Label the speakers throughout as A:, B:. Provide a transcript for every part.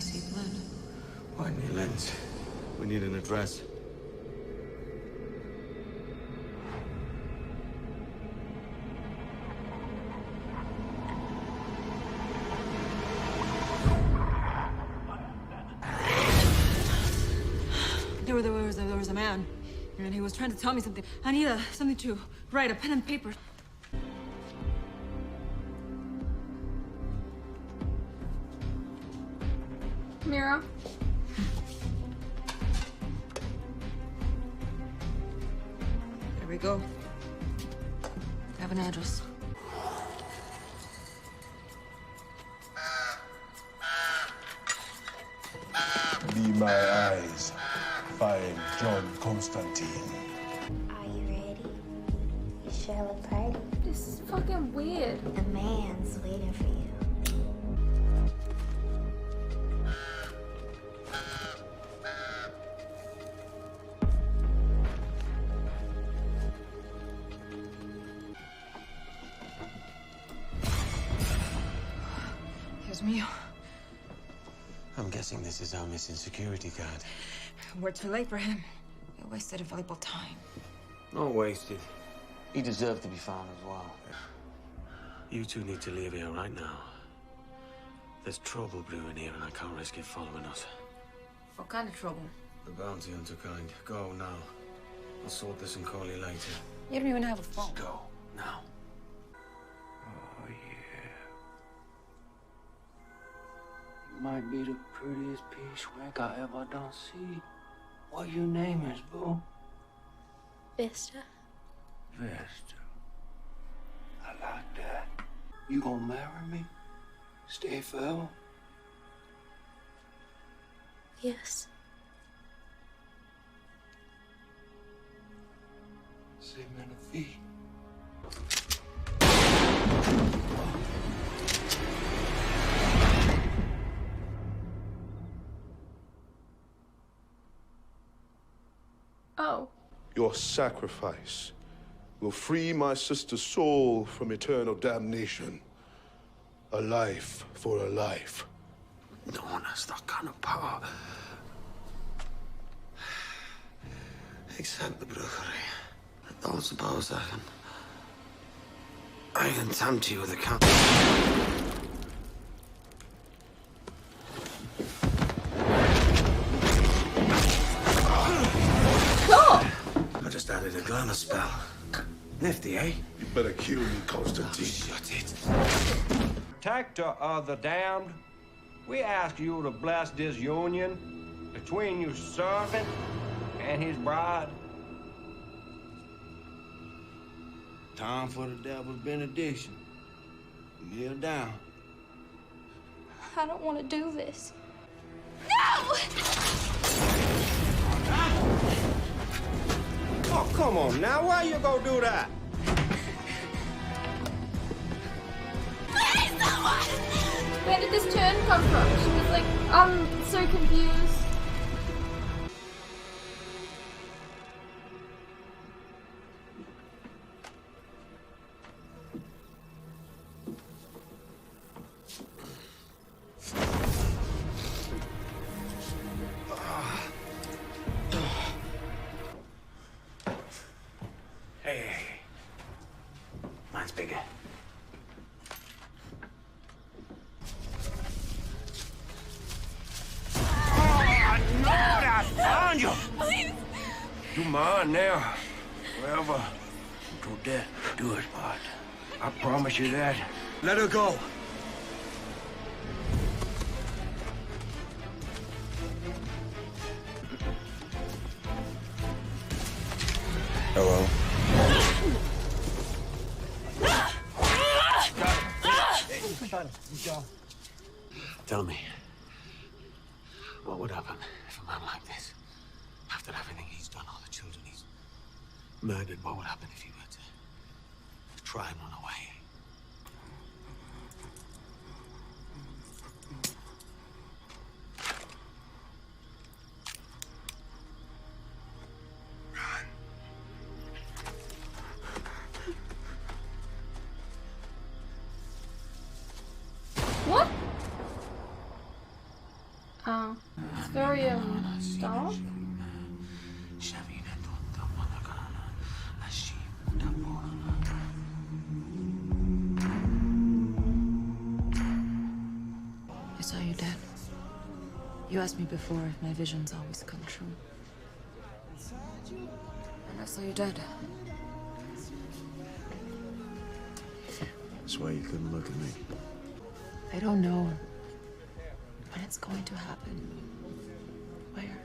A: see blood.
B: Widen your lens. We need an address.
A: There was a man, and he was trying to tell me something. I need something to write, a pen and paper.
C: Mira.
A: There we go. I have an address.
D: Be my eyes. Find John Constantine.
E: Are you ready? You sure look pretty.
C: This is fucking weird.
E: The man's waiting for you.
A: Here's me.
B: I'm guessing this is our missing security guard.
A: We're too late for him. We wasted a valuable time.
B: Not wasted.
F: He deserved to be found as well.
B: You two need to leave here right now. There's trouble brewing here, and I can't risk it following us.
A: What kind of trouble?
B: The bounty hunter kind. Go now. I'll sort this and call you later.
A: You don't even have a phone.
B: Go now.
F: Oh, yeah. You might be the prettiest piece wank I ever done see. What your name is, boo?
E: Vista.
F: Vesta. I like that. You gonna marry me? Stay forever?
E: Yes.
F: C'est magnifique.
C: Oh.
D: Your sacrifice will free my sister's soul from eternal damnation. A life for a life.
B: No one has that kind of power. Except the Bruchery. Don't suppose I can tempt you with a cat. I just added a glamour spell. Nifty, eh?
D: You better kill me, Constantine.
B: Shut it.
G: Protector of the damned, we ask you to bless this union between your servant and his bride. Time for the devil's benediction. Kneel down.
C: I don't want to do this. No!
G: Oh, come on now. Why you gonna do that?
C: Please, someone! Where did this turn come from? She was like, I'm so confused.
B: Hey. Mine's bigger. I found you!
C: Please!
G: You mine now. Wherever. Until death do us part. I promise you that.
B: Let her go. Hello. Tell me, what would happen if a man like this, after everything he's done, all the children he's murdered, what would happen if he were to try and run away?
C: What? Oh. It's very, dark.
A: I saw you dead. You asked me before if my visions always come true. And I saw you dead.
B: That's why you couldn't look at me.
A: I don't know when it's going to happen. Where?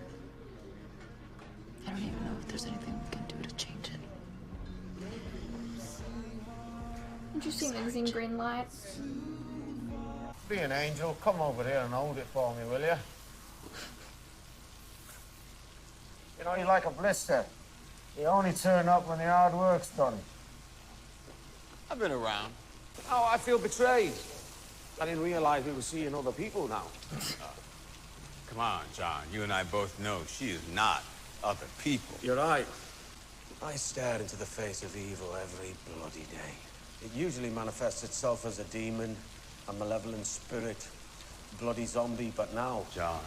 A: I don't even know if there's anything we can do to change it.
C: Interesting that it's in green light.
F: Be an angel. Come over here and hold it for me, will you? You know, you're like a blister. You only turn up when the hard work's done.
B: I've been around. Oh, I feel betrayed. I didn't realize we were seeing other people now.
H: Come on, John. You and I both know she is not other people.
B: You're right. I stare into the face of evil every bloody day. It usually manifests itself as a demon, a malevolent spirit, bloody zombie, but now...
H: John,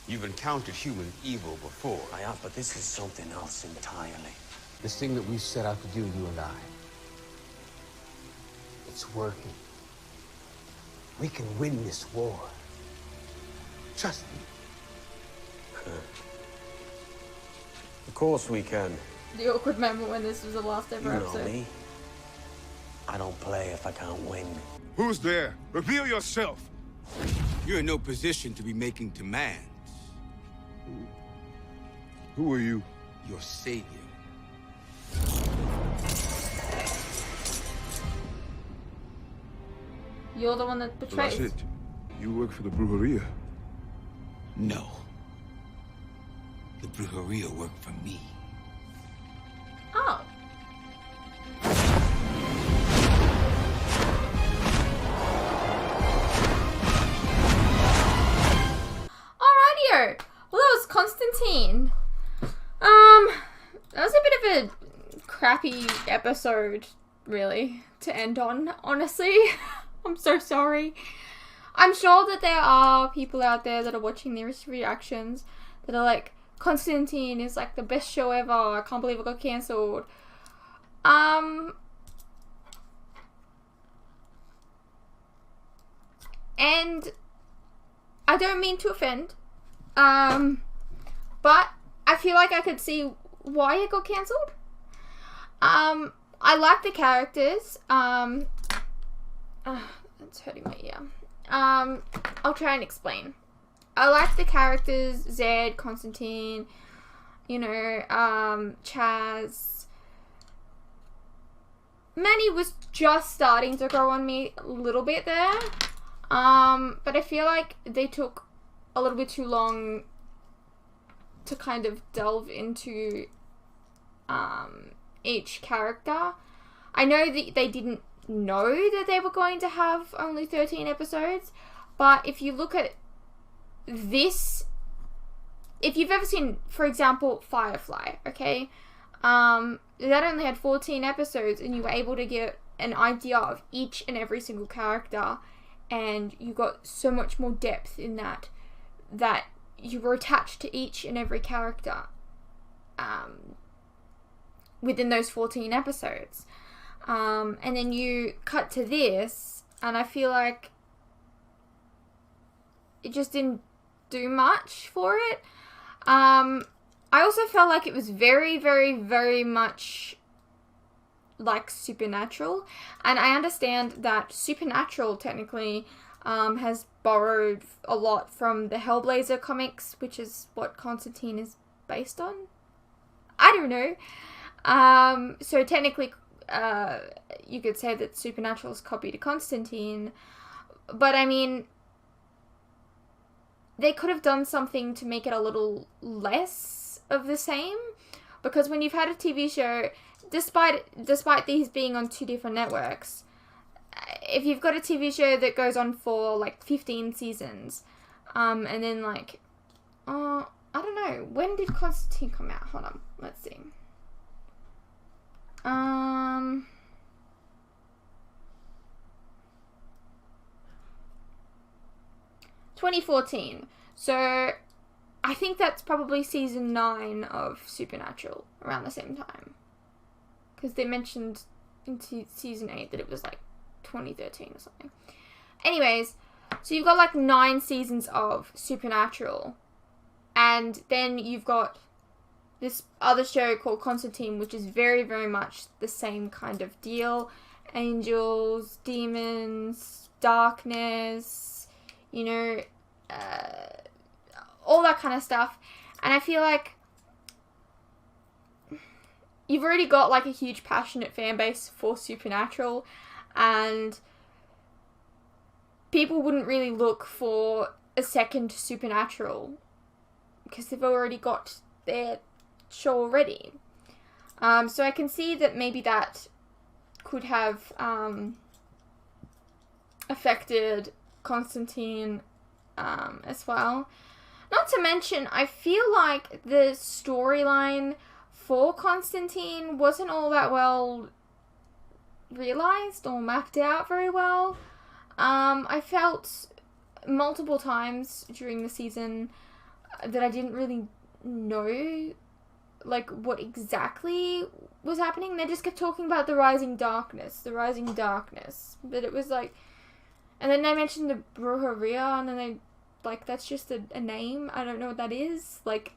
H: you've encountered human evil before.
B: I have, but this is something else entirely. This thing that we set out to do, you and I, it's working. We can win this war. Trust me. Of course we can.
C: The awkward moment when this was the last ever
B: You know
C: episode.
B: me. I don't play if I can't win.
D: Who's there? Reveal yourself.
H: You're in no position to be making demands.
D: Who are you?
H: Your savior.
C: You're the one that
D: So
C: betrays.
D: that's it. You work for the Brujeria.
H: No. The Brujeria worked for me.
C: Oh. Alrighty-o. Well, that was Constantine. That was a bit of a crappy episode, really, to end on, honestly. I'm so sorry. I'm sure that there are people out there that are watching these reactions that are like, Constantine is like the best show ever. I can't believe it got cancelled. And I don't mean to offend, but I feel like I could see why it got cancelled. I like the characters. It's hurting my ear. I'll try and explain. I like the characters, Zed, Constantine, you know, Chaz. Manny was just starting to grow on me a little bit there. But I feel like they took a little bit too long to kind of delve into each character. I know that they didn't know that they were going to have only 13 episodes, but if you look at this, if you've ever seen, for example, Firefly, okay, that only had 14 episodes and you were able to get an idea of each and every single character, and you got so much more depth in that you were attached to each and every character within those 14 episodes. And then you cut to this, and I feel like it just didn't do much for it. I also felt like it was very, very, very much like Supernatural, and I understand that Supernatural technically has borrowed a lot from the Hellblazer comics, which is what Constantine is based on. I don't know. So technically, you could say that Supernatural is copied to Constantine, but I mean, they could have done something to make it a little less of the same, because when you've had a TV show, despite these being on two different networks, if you've got a TV show that goes on for like 15 seasons, and then like, I don't know, when did Constantine come out? Hold on, let's see. 2014. So I think that's probably season 9 of Supernatural around the same time. Because they mentioned in season 8 that it was like 2013 or something. Anyways, so you've got like 9 seasons of Supernatural. And then you've got this other show called Constantine, which is very, very much the same kind of deal. Angels, demons, darkness, you know, all that kind of stuff. And I feel like you've already got like a huge passionate fan base for Supernatural, and people wouldn't really look for a second Supernatural because they've already got their show already. So I can see that maybe that could have affected Constantine as well. Not to mention, I feel like the storyline for Constantine wasn't all that well realized or mapped out very well. I felt multiple times during the season that I didn't really know like what exactly was happening. They just kept talking about the rising darkness, but it was like, and then they mentioned the Brujeria, and then they like, that's just a name. I don't know what that is. Like,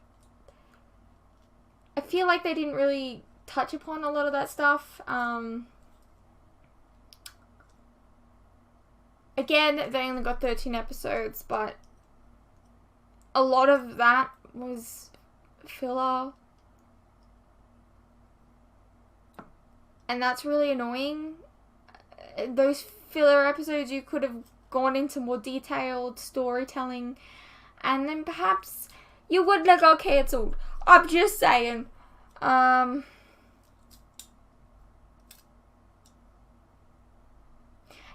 C: I feel like they didn't really touch upon a lot of that stuff. Again, they only got 13 episodes, but a lot of that was filler. And that's really annoying. Those filler episodes, you could have gone into more detailed storytelling, and then perhaps you wouldn't have got cancelled. I'm just saying. Yeah,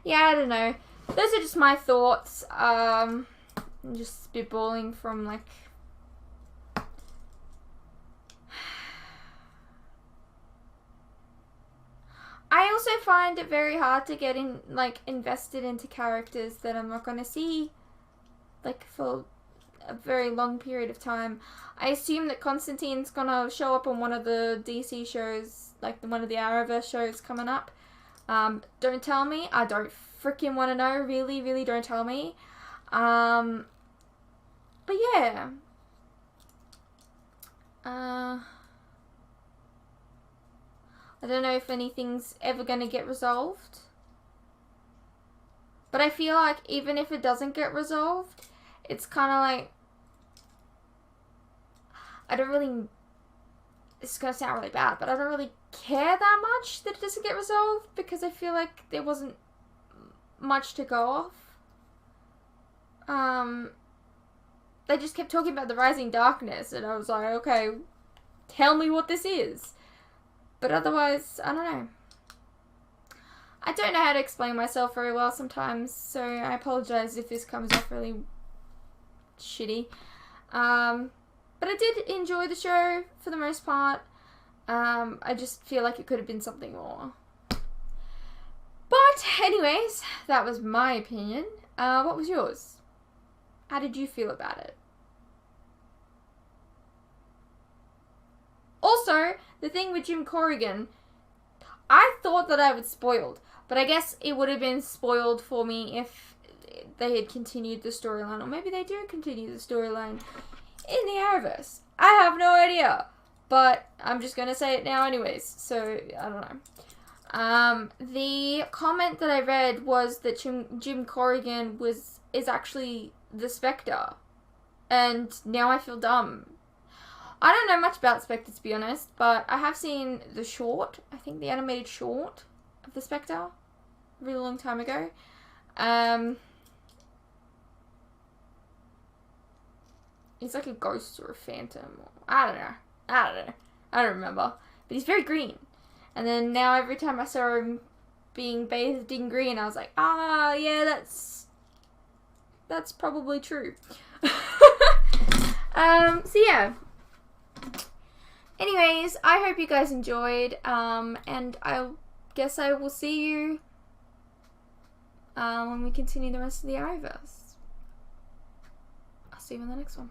C: I don't know. Those are just my thoughts. I'm just spitballing from like I also find it very hard to get invested into characters that I'm not going to see like for a very long period of time. I assume that Constantine's going to show up on one of the DC shows, like one of the Arrowverse shows coming up. Don't tell me. I don't freaking want to know. Really, really don't tell me. But yeah. I don't know if anything's ever going to get resolved. But I feel like even if it doesn't get resolved, it's kind of like, I don't really, it's going to sound really bad, but I don't really care that much that it doesn't get resolved, because I feel like there wasn't much to go off. They just kept talking about the rising darkness, and I was like, okay, tell me what this is. But otherwise, I don't know. I don't know how to explain myself very well sometimes, so I apologize if this comes off really shitty. But I did enjoy the show for the most part. I just feel like it could have been something more. But anyways, that was my opinion. What was yours? How did you feel about it? Also, the thing with Jim Corrigan, I thought that I was spoiled, but I guess it would have been spoiled for me if they had continued the storyline, or maybe they do continue the storyline in the Arrowverse. I have no idea, but I'm just going to say it now anyways, so I don't know. The comment that I read was that Jim Corrigan is actually the Spectre, and now I feel dumb. I don't know much about Spectre, to be honest, but I have seen the short, I think the animated short of the Spectre, a really long time ago. He's like a ghost or a phantom. I don't know. I don't remember. But he's very green. And then now every time I saw him being bathed in green, I was like, ah, yeah, that's probably true. So yeah. Anyways, I hope you guys enjoyed, and I guess I will see you when we continue the rest of the Arrowverse. see you in the next one.